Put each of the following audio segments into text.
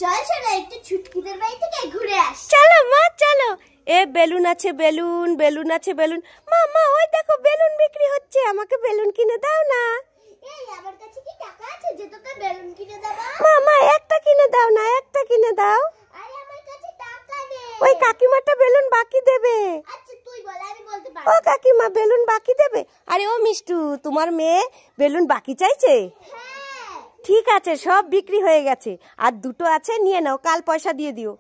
চল চলো একটু ছুটকিদের বাড়ি থেকে ঘুরে আসি। চলো মা চলো। এ বেলুন আছে বেলুন, বেলুন আছে বেলুন। মা মা ওই দেখো বেলুন বিক্রি হচ্ছে, আমাকে বেলুন কিনে দাও না। এই আমার কাছে কি টাকা আছে যে তোকে বেলুন কিনে দেব? মা মা একটা কিনে দাও না, একটা কিনে দাও। আরে আমার কাছে টাকা নেই। ওই কাকিমাটা বেলুন বাকি দেবে। আচ্ছা তুই বল, আমি বলতে পারবো। ও কাকিমা বেলুন বাকি দেবে। আরে ও মিষ্টু, তোমার মেয়ে বেলুন বাকি চাইছে? হ্যাঁ। ঠিক আছে, সব বিক্রি হয়ে গেছে, আর দুটো আছে, নিয়ে নাও, কাল পয়সা দিয়ে দিও।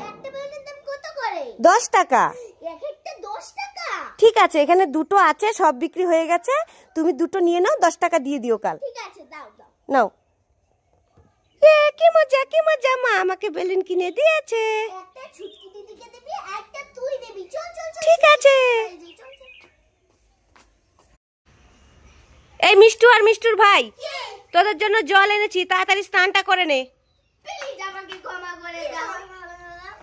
একটা বেলুনের দাম কত করে? 10 টাকা। এক একটা 10 টাকা? ঠিক আছে, এখানে দুটো আছে, সব বিক্রি হয়ে গেছে, তুমি দুটো নিয়ে নাও, 10 টাকা দিয়ে দিও কাল। ঠিক আছে দাও দাও। নাও। কি মজা, মা আমাকে বেলুন কিনে দিয়েছে। একটা ছুটকি দিদিকে দিবি, একটা তুই দিবি। চল চল চল। ঠিক আছে। এই মিষ্টু আর মিষ্টুর ভাই, তোদের জন্য জল এনেছি, তাড়াতাড়ি স্নানটা করে নে। প্লিজ আমাকে ক্ষমা করে দাও,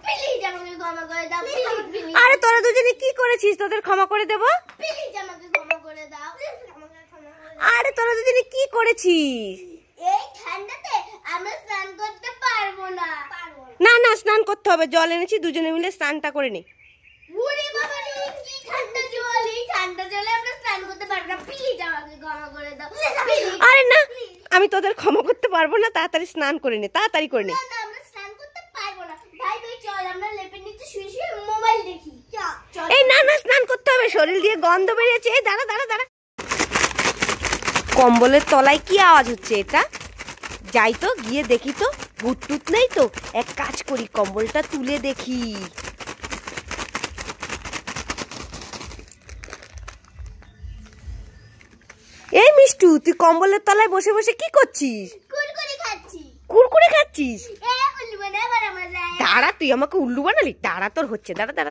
প্লিজ আমাকে ক্ষমা করে দাও, প্লিজ। আরে তোরা দুজনে কি করেছিস, তোদের ক্ষমা করে দেব? প্লিজ আমাকে ক্ষমা করে দাও, প্লিজ আমাকে ক্ষমা করে দাও। আরে তোরা দুজনে কি করেছিস? এই ঠান্ডাতে আমরা স্নান করতে পারবো না। না না, স্নান করতে হবে, জল এনেছি, দুজনে মিলে স্নানটা করে নে। ওরে বাবা রে, কি ঠান্ডা জল, এই ঠান্ডা জলে আমরা স্নান করতে পারবো না। প্লিজ আমাকে ক্ষমা করে দাও। আরে না, আমি তোদের ক্ষমা করতে পারবো না, তাড়াতাড়ি স্নান করে নে, তাড়াতাড়ি করে নে। না না, আমরা স্নান করতে পারবো না। ভাই তুই চল, আমরা লেপের নিচে শুয়ে শুয়ে মোবাইল দেখি। চল। এই না না, স্নান করতে হবে, শরীর দিয়ে গন্ধ বেরিয়েছে। এই দাঁড়া দাঁড়া দাঁড়া, কম্বলের তলায় কি আওয়াজ হচ্ছে এটা? যাই তো, গিয়ে দেখি তো, ভূত টুত নেই তো। এক কাজ করি, কম্বলটা তুলে দেখি। এই মিষ্টু, তুই কম্বলের তলায় বসে বসে কি করছিস? কুরকুরে খাচ্ছি। কুরকুরে খাচ্ছিস? উল্লু বানায় বড় মজা। দাঁড়া, তুই আমাকে উল্লু বানালি? দাঁড়া, তোর হচ্ছে, দাঁড়া দাঁড়া।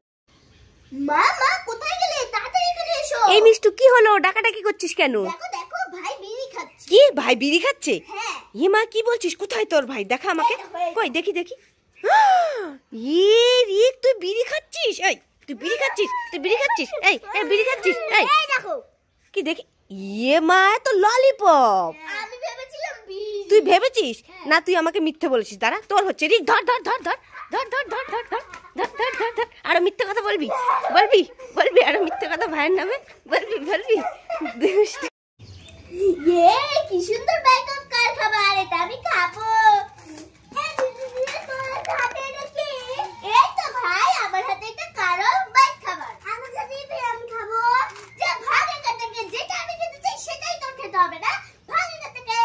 মা মা কোথায় গেলে? তাড়াতাড়ি এখানে এসো। এই মিষ্টু, কি হলো? ডাকাডাকি করছিস কেন? দেখো দেখো, ভাই বিড়ি খাচ্ছে। কি, ভাই বিড়ি খাচ্ছে? হ্যাঁ। এ মা, কি বলছিস? কোথায় তোর ভাই? দেখা আমাকে। কই দেখি দেখি। তুই বিড়ি খাচ্ছিস? এই তুই বিড়ি খাচ্ছিস? তুই বিড়ি খাচ্ছিস? এই এই বিড়ি খাচ্ছিস? এই এই দেখো। কি দেখি? মা, তো ললিপপ। আমি ভেবেছিলাম বিড়ি। তুই ভেবেছিস? না, তুই আমাকে মিথ্যে বলেছিস। দাঁড়া, তোর হচ্ছে। রিক, ধর ধর ধর ধর ধর ধর ধর ধর ধর ধর ধর ধর ধর। আরো মিথ্যে কথা বলবি? বলবি বলবি আরো মিথ্যে কথা ভাইয়ের নামে? বলবি বলবি? কি সুন্দর ব্যাকআপ কার খাবার, এটা আমি খাবো। এই তো ভাই, আমার হাতে একটা কারো বাইক খাবার। আমার হাতে আমি খাবো। যা ভাগ এখান থেকে, যেটা আমি খেতে চাই সেটাই তোর খেতে হবে না। ভাগ এখান থেকে।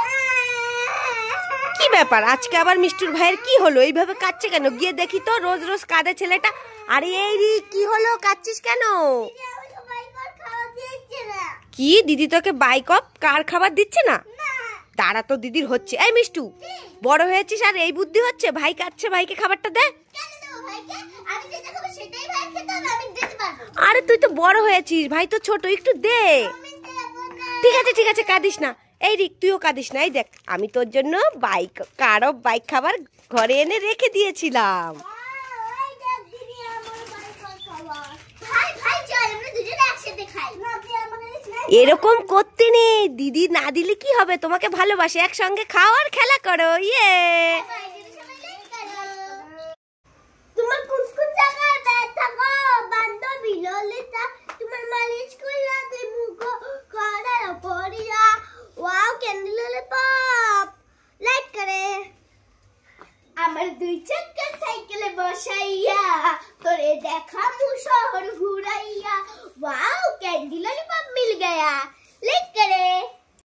কি ব্যাপার, আজকে আবার মিষ্টুর ভাইয়ের কি হলো? এইভাবে কাঁদছে কেন? গিয়ে দেখি তো, রোজ রোজ কাঁদে ছেলেটা। আরে এই রিক, কি হলো? কাঁদছিস কেন? কি, দিদি তোকে বাইকপ কার খাবার দিচ্ছে না? দাঁড়া, তো দিদির হচ্ছে। এই মিষ্টু, বড় হয়েছিস আর এই বুদ্ধি হচ্ছে? ভাই কাঁদছে, ভাইকে খাবারটা দে। আরে তুই তো বড় হয়েছিস, ভাই তো ছোট, একটু দে। ঠিক আছে ঠিক আছে, কাঁদিস না। এই রিক, তুইও কাঁদিস না। এই দেখ, আমি তোর জন্য বাইক খাবার ঘরে এনে রেখে দিয়েছিলাম। এরকম করতে নেই, দিদি না দিলে কি হবে? তোমাকে ভালোবাসে, একসঙ্গে খাও আর খেলা করো। ইয়ে, তোমার কোন কোন জায়গায় ব্যথা গো বান্ধবী ললিতা? তোমার মালিশ কইরা দে মুখ করা পড়িয়া। ওয়াও, ক্যান্ডেল ললিপপ লাইক করে। আমার দুই চাকা সাইকেলে বসাইয়া তোরে দেখাম